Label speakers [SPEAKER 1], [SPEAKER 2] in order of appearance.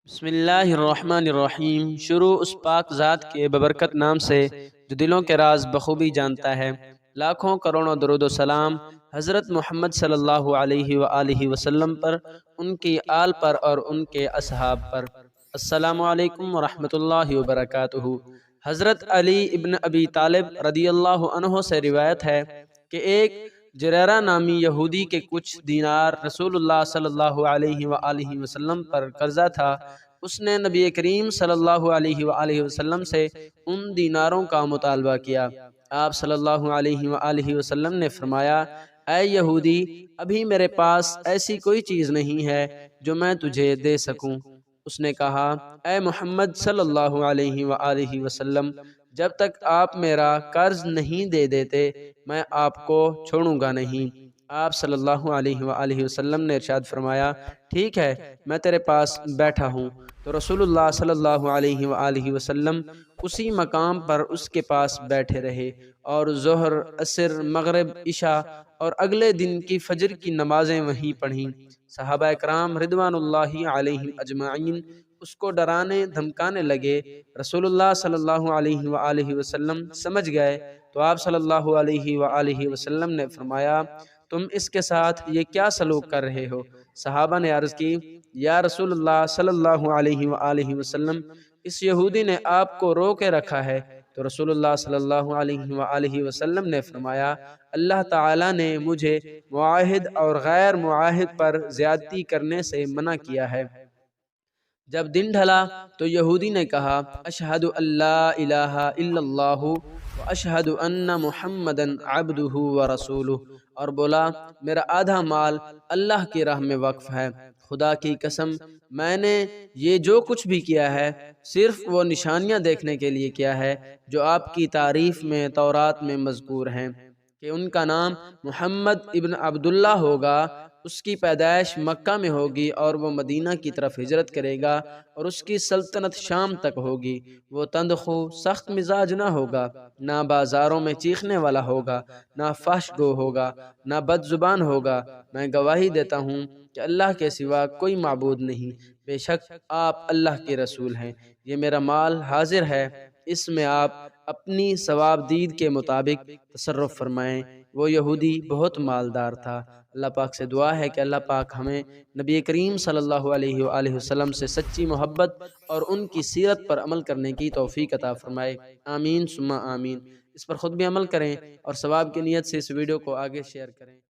[SPEAKER 1] بسم اللہ الرحمن الرحیم۔ شروع اس پاک ذات کے ببرکت نام سے جو دلوں کے راز بخوبی جانتا ہے۔ لاکھوں کروڑوں درود و سلام حضرت محمد صلی اللہ علیہ وآلہ وسلم پر، ان کی آل پر اور ان کے اصحاب پر۔ السلام علیکم ورحمۃ اللہ وبرکاتہ۔ حضرت علی ابن ابی طالب رضی اللہ عنہ سے روایت ہے کہ ایک جریرہ نامی یہودی کے کچھ دینار رسول اللہ صلی اللہ علیہ وآلہ وسلم پر قرضہ تھا۔ اس نے نبی کریم صلی اللہ علیہ وآلہ وسلم سے ان دیناروں کا مطالبہ کیا۔ آپ صلی اللہ علیہ وآلہ وسلم نے فرمایا، اے یہودی، ابھی میرے پاس ایسی کوئی چیز نہیں ہے جو میں تجھے دے سکوں۔ اس نے کہا، اے محمد صلی اللہ علیہ وآلہ وسلم، جب تک آپ میرا قرض نہیں دے دیتے میں آپ کو چھوڑوں گا نہیں۔ آپ صلی اللہ علیہ وآلہ وسلم نے ارشاد فرمایا، ٹھیک ہے، میں تیرے پاس بیٹھا ہوں۔ تو رسول اللہ صلی اللہ علیہ وآلہ وسلم اسی مقام پر اس کے پاس بیٹھے رہے اور ظہر، عصر، مغرب، عشاء اور اگلے دن کی فجر کی نمازیں وہیں پڑھیں۔ صحابہ اکرام رضوان اللہ علیہم اجمعین اس کو ڈرانے دھمکانے لگے۔ رسول اللہ صلی اللہ علیہ وآلہ وسلم سمجھ گئے تو آپ صلی اللہ علیہ وآلہ وسلم نے فرمایا، تم اس کے ساتھ یہ کیا سلوک کر رہے ہو؟ صحابہ نے عرض کی، یا رسول اللہ صلی اللہ علیہ وآلہ وسلم، اس یہودی نے آپ کو رو کے رکھا ہے۔ تو رسول اللہ صلی اللہ علیہ وآلہ وسلم نے فرمایا، اللہ تعالیٰ نے مجھے معاہد اور غیر معاہد پر زیادتی کرنے سے منع کیا ہے۔ جب دن ڈھلا تو یہودی نے کہا، اشہد ان لا الہ الا اللہ واشہد ان محمدًا عبدہ ورسولہ، اور بولا، میرا آدھا مال اللہ کی راہ میں وقف ہے۔ خدا کی قسم، میں نے یہ جو کچھ بھی کیا ہے صرف وہ نشانیاں دیکھنے کے لیے کیا ہے جو آپ کی تعریف میں تورات میں مذکور ہیں کہ ان کا نام محمد ابن عبداللہ ہوگا، اس کی پیدائش مکہ میں ہوگی اور وہ مدینہ کی طرف ہجرت کرے گا اور اس کی سلطنت شام تک ہوگی۔ وہ تندخو سخت مزاج نہ ہوگا، نہ بازاروں میں چیخنے والا ہوگا، نہ فحش گو ہوگا، نہ بد زبان ہوگا۔ میں گواہی دیتا ہوں کہ اللہ کے سوا کوئی معبود نہیں، بے شک آپ اللہ کے رسول ہیں۔ یہ میرا مال حاضر ہے، اس میں آپ اپنی ثواب دید کے مطابق تصرف فرمائیں۔ وہ یہودی بہت مالدار تھا۔ اللہ پاک سے دعا ہے کہ اللہ پاک ہمیں نبی کریم صلی اللہ علیہ وآلہ وسلم سے سچی محبت اور ان کی سیرت پر عمل کرنے کی توفیق عطا فرمائے۔ آمین ثم آمین۔ اس پر خود بھی عمل کریں اور ثواب کی نیت سے اس ویڈیو کو آگے شیئر کریں۔